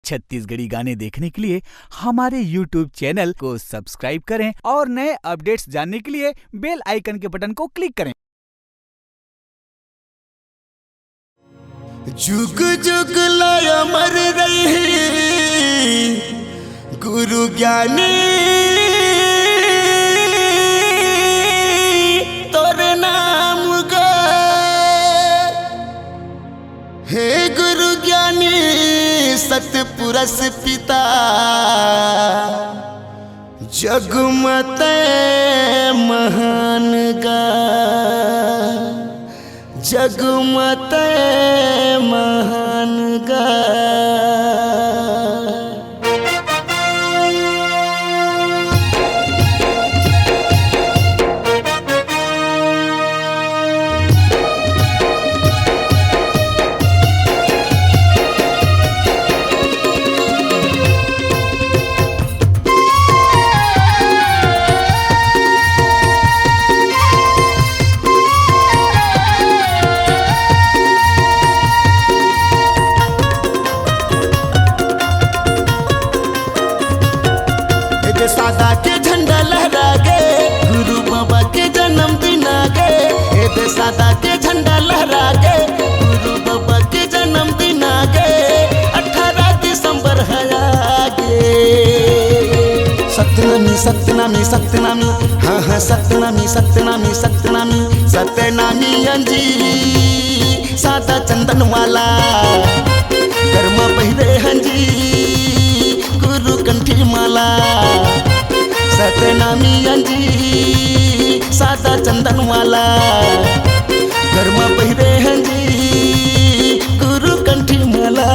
छत्तीसगढ़ी गाने देखने के लिए हमारे YouTube चैनल को सब्सक्राइब करें और नए अपडेट्स जानने के लिए बेल आइकन के बटन को क्लिक करें। जुग जुग लाय अमर रहे गुरु ज्ञानी तोर नाम गा। हे गुरु ज्ञानी सतपुरस पिता जगमत महान गा। जगमत महान गा। सादा के झंडा लहरा गे गुरु बाबा के जन्मदिन आ गे। सादा के झंडा लहरा गे गुरु बाबा के जन्मदिन आ गे। 18 दिसंबर है आगे। सतनामी सतनामी सतनामी हाँ हाँ सतनामी सतनामी सतनामी सतनामी अंजी सादा चंदन वाला कर्मा पहिरे हंजी गुरु कंठी माला। सतनामी अंजी सादा चंदन वाला घरमा पहिरे हंजी गुरु कंठी माला।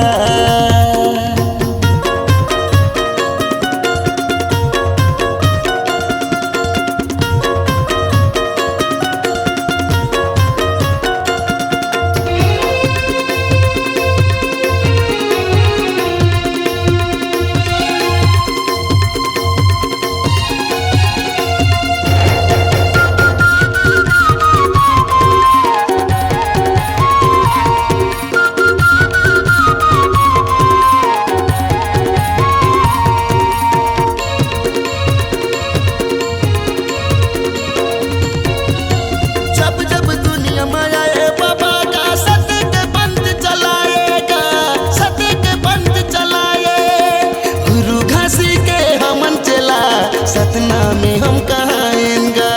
सतना में हम कहाएंगा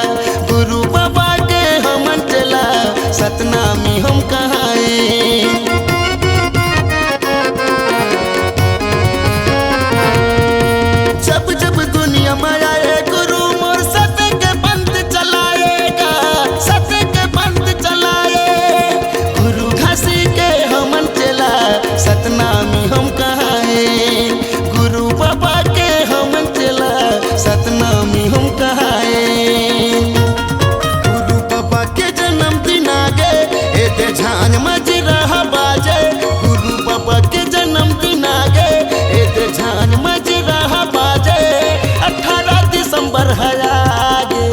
गुरु बाबा के हम चला सतना में हम कहाएं। जब जब दुनिया में आए गुरु मोर सत्य के पंथ चलाएगा। सत्य के पंथ चलाए गुरु घासी के हम चला सतना में हम कहाएं। गुरु बाबा के हम चला सतना में हम कहाएं। गुरु बाबा के जन्मदिन आ गए एते झांझ मच रहा बाजे। गुरु बाबा के जन्मदिन आ गए एते झांझ मच रहा बाजे। 18 दिसंबर है आगे।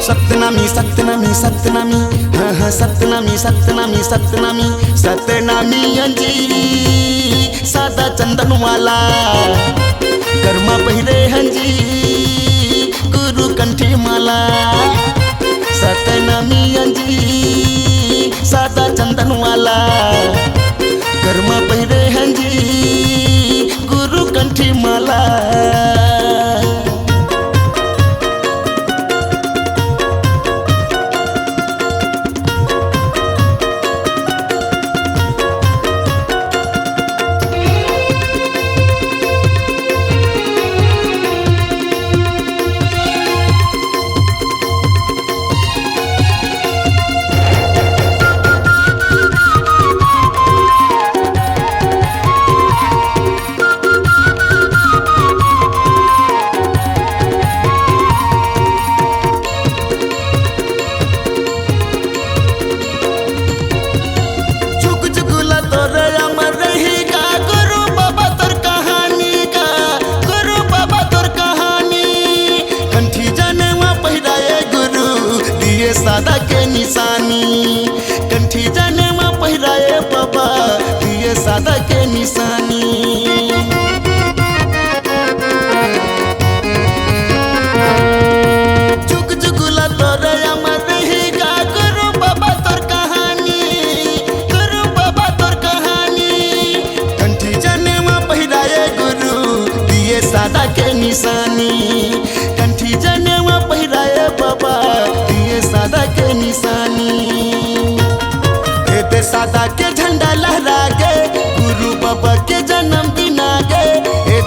सतनामी सतनामी सतनामी हाँ हाँ सतनामी सतनामी सतनामी सतनामी अंजी सादा चंदन वाला कर्मा पहिरे हंजी गुरु कंठी माला। सतनामी अंजी सादा चंदन वाला कर्मा पहिरे हंजी गुरु कंठी माला। जुग जुगला तोर अमर रहेगा गुरु बाबा तोर कहानी, गुरु बाबा तोर कहानी। कंठी जनेवा पहिराए गुरु दिए सादा के निशानी, कंठी जनेवा पहिराए बाबा दिए सादा के निशानी। दे सादा के झंडा लहरा गए गुरु बाबा के जन्मदिन आ गए,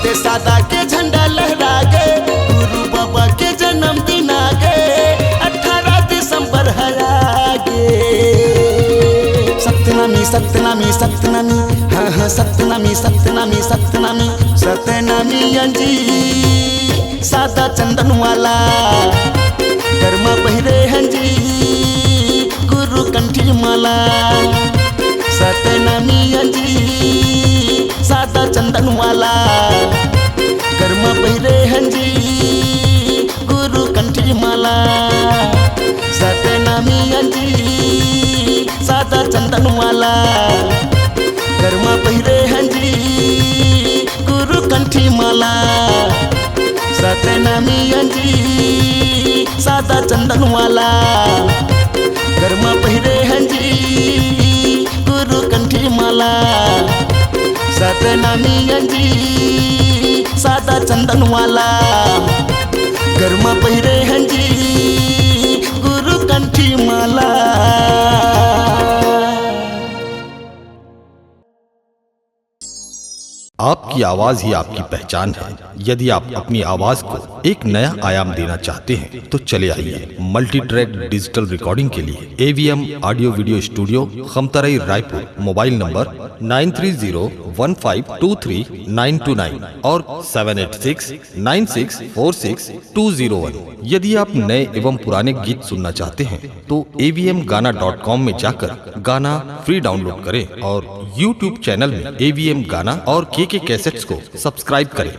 दे सादा के झंडा लहरा गए गुरु बाबा के जन्मदिन आ गए। 18 दिसंबर है आगे सतनामी सतनामी सतनामी, हाँ हाँ सतनामी सतनामी सतनामी सतनामी अंजी सादा चंदन वाला कर्मा पहिरे हंजी गुरु कंठी माला। सतनामी अंजी सादा चंदन वाला कर्मा पहिरे हंजी गुरु कंठी माला। सतनामी अंजी सादा चंदन वाला कर्मा पहिरे हंजी गुरु कंठी माला। सतनामी अंजी सादा चंदन वाला कर्मा पहिरे हंजी गुरु कंठी माला। सतनामी अंजी सादा चंदन वाला कर्मा पहिरे हंजी गुरु कंठी माला। आपकी आवाज ही आपकी पहचान है। यदि आप अपनी आवाज को एक नया आयाम देना चाहते हैं तो चले आइए मल्टी ट्रैक डिजिटल रिकॉर्डिंग के लिए AVM audio video studio Khamtarai Raipur. Mobile number 9301523929 और 7869646201। यदि आप नए एवं पुराने गीत सुनना चाहते हैं तो avmgana.com में जाकर गाना फ्री डाउनलोड करें और YouTube चैनल में AVM गाना और KK कैसेट्स को सब्सक्राइब करें।